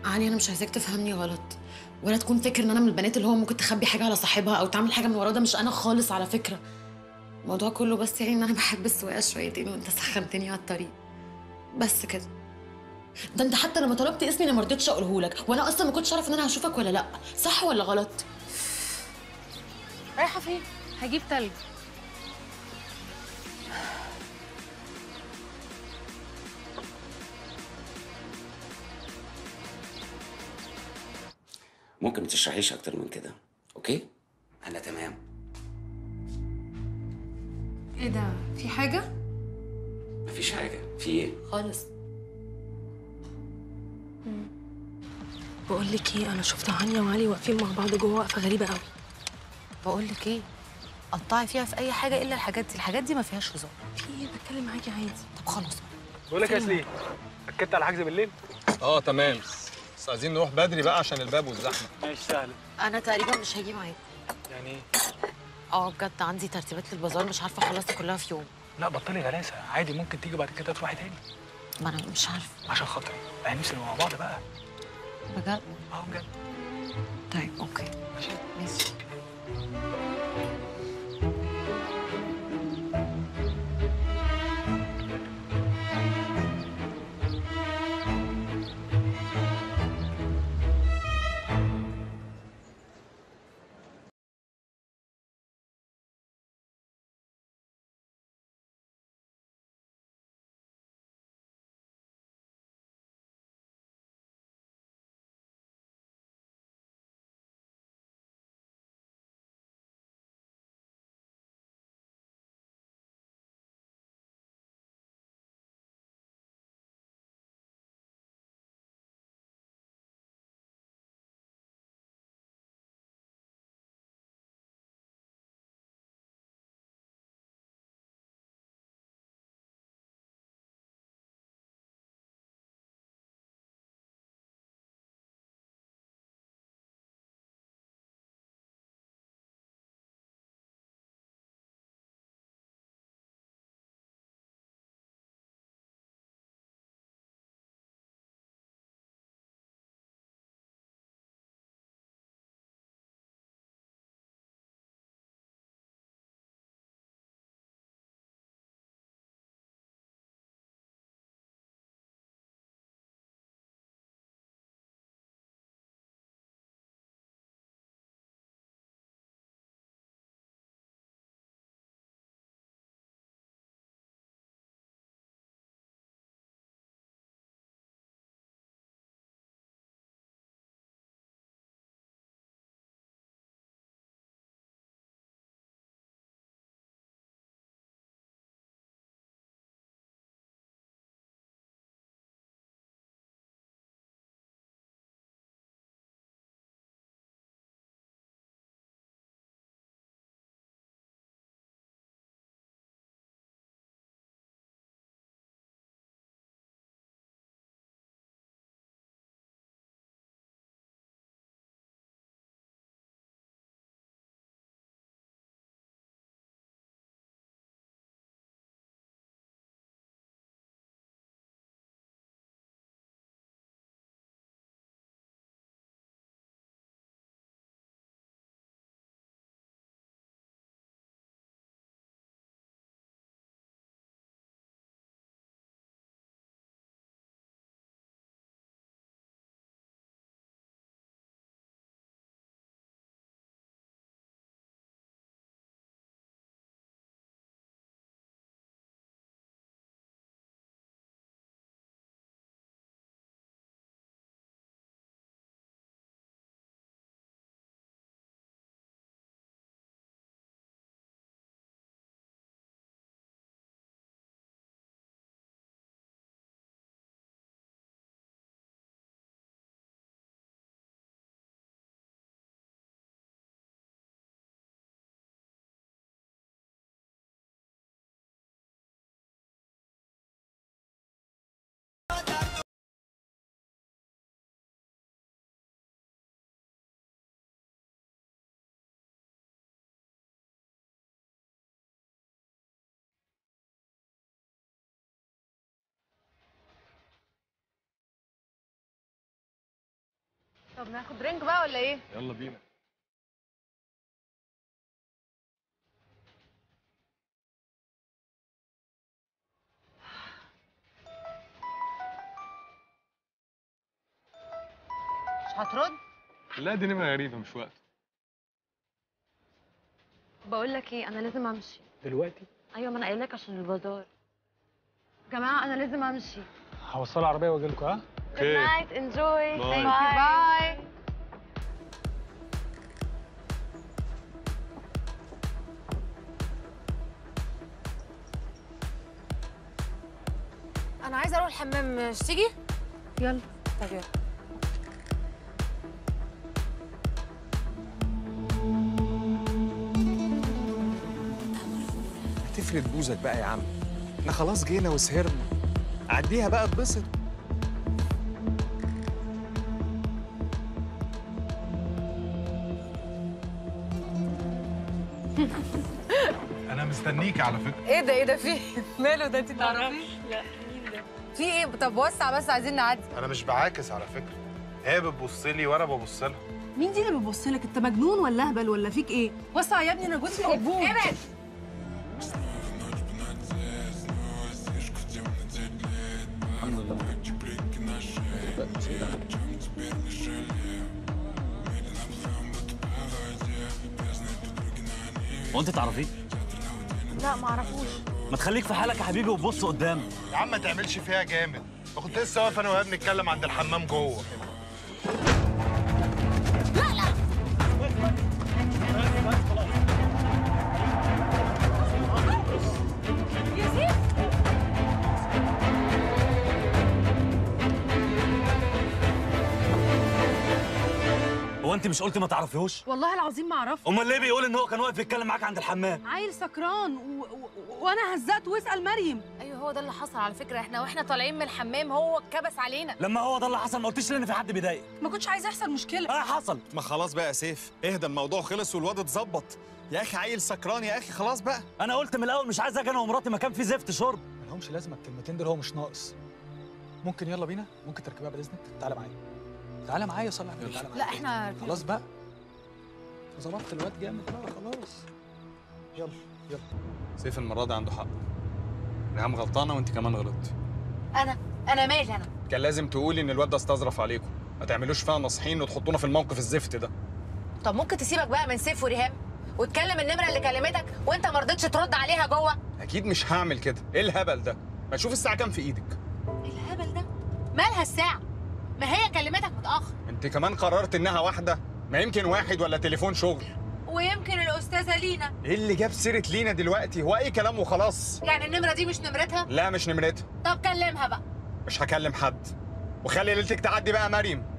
علي انا مش عايزاك تفهمني غلط، ولا تكون فاكر ان انا من البنات اللي هو ممكن تخبي حاجه على صاحبها او تعمل حاجه من وراه. ده مش انا خالص على فكره. الموضوع كله بس يعني ان انا بحب السواقه شويتين وانت سخنتني على الطريق، بس كده. ده انت حتى لما طلبت اسمي انا ما رضيتش اقوله لك، وانا اصلا ما كنتش اعرف ان انا هشوفك ولا لا. صح ولا غلط؟ رايحه فين؟ هجيب تلج. ممكن ما تشرحيش اكتر من كده؟ اوكي، انا تمام. ايه ده؟ في حاجه؟ مفيش حاجه. في ايه؟ خالص. بقول لك ايه، انا شفت هانيا وعلي واقفين مع بعض جوه وقفه غريبه قوي. بقول لك ايه، قطعي فيها في اي حاجه الا الحاجات دي، الحاجات دي ما فيهاش هزار. في ايه؟ بتكلم معاكي عادي. طب خلاص. بقول لك يا سليم، اكدت على حجز بالليل؟ اه تمام، بس عايزين نروح بدري بقى عشان الباب والزحمه. ماشي سهله. انا تقريبا مش هاجي معاك. يعني ايه؟ بجد عندي ترتيبات للبازار مش عارفه اخلصها كلها في يوم. لا بطلي غلاسه، عادي ممكن تيجي بعد كده تروحي تاني. ما انا مش عارفه. عشان خاطري احنا نفسي نبقى مع بعض بقى. بجد؟ بجد. طيب اوكي. ماشي. ماشي. طب ناخد درينك بقى ولا ايه؟ يلا بينا. مش هترد؟ لا دي نمرة غريبة مش وقت. بقول لك ايه، انا لازم امشي. دلوقتي ايوه، ما انا قايل لك عشان البازار. يا جماعه انا لازم امشي. هوصل العربيه واجي لكم. ها Good night, enjoy. Bye. Thank you. Bye. انا عايزه اروح الحمام، مش تيجي؟ يلا. طب يلا. هتفرد بوزك بقى يا عم، احنا خلاص جينا وسهرنا، عديها بقى اتبسط. انا مستنيك على فكره. ايه ده في ماله ده؟ انت تعرفيه؟ لا. مين ده؟ في ايه؟ طب وسع بس، عايزين نعدي. انا مش بعاكس على فكره، هي بتبص لي وانا ببص لها. مين دي اللي بتبص لك؟ انت مجنون ولا اهبل ولا فيك ايه؟ وسع يا ابني، انا جوزي موجود. ابعد. هو انت تعرفيه؟ لا ما اعرفوش. ما تخليك في حالك يا حبيبي وبص قدام. يا عم ما تعملش فيها جامد، ما كنت لسه واقف انا وهي بنتكلم عند الحمام جوه. هو انت مش قلتي ما تعرفيهوش؟ والله العظيم ما اعرفه. امال ليه بيقول ان هو كان واقف يتكلم معاك عند الحمام؟ عيل سكران وانا هزقته. واسال مريم. ايوه هو ده اللي حصل على فكره. احنا طالعين من الحمام هو اتكبس علينا. لما هو ده اللي حصل ما قلتيش ليه ان في حد بيضايقك؟ ما كنتش عايزه يحصل مشكله. حصل. ما خلاص بقى يا سيف، اهدى، الموضوع خلص والواد اتظبط. يا اخي عيل سكران يا اخي، خلاص بقى. انا قلت من الاول مش عايز اجي انا ومراتي مكان فيه زفت شرب. مالهمش لازمه الكلمتين دول، هو مش ناقص. ممكن يلا بينا؟ ممكن تركبها بعد اذنك؟ تعالى معايا، تعالى معايا، صلي على النبي، تعالى معايا. لا احنا خلاص بقى، ظبطت الواد جامد بقى خلاص. يلا يلا. سيف المرة دي عنده حق، نعم غلطانة وانت كمان غلطتي. انا مالي انا؟ كان لازم تقولي ان الواد ده استظرف عليكم، ما تعملوش فيها ناصحين وتحطونا في الموقف الزفت ده. طب ممكن تسيبك بقى من سيف وريهام وتكلم النمره اللي كلمتك وانت ما رضيتش ترد عليها جوه؟ اكيد مش هعمل كده، ايه الهبل ده؟ ما تشوف الساعة كام في ايدك. الهبل ده؟ مالها الساعه؟ ما هي كلمتك متاخر. انت كمان قررت انها واحدة، ما يمكن واحد ولا تليفون شغل. ويمكن الاستاذه لينا. ايه اللي جاب سيرة لينا دلوقتي؟ هو اي كلام وخلاص. يعني النمره دي مش نمرتها؟ لا مش نمرتها. طب كلمها بقى. مش هكلم حد، وخلي ليلتك تعدي بقى مريم.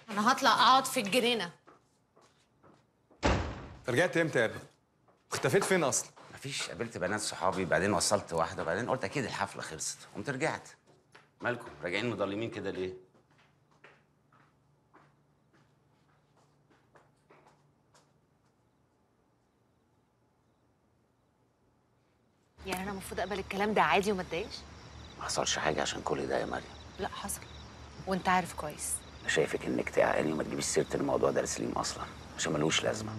انا هطلع اقعد في الجنينه. رجعت امتى يا ابني؟ اختفيت فين اصلا؟ مفيش، قابلت بنات صحابي، بعدين وصلت واحده، بعدين قلت اكيد الحفله خلصت، قمت رجعت. مالكم راجعين مضلمين كده ليه؟ يعني انا المفروض اقبل الكلام ده عادي وما اتضايقش؟ ما حصلش حاجه عشان كل ده يا مريم. لا حصل، وانت عارف كويس. انا شايفك انك تعقلي وما تجيبيش سيره الموضوع ده لسليم اصلا عشان ملوش لازمه.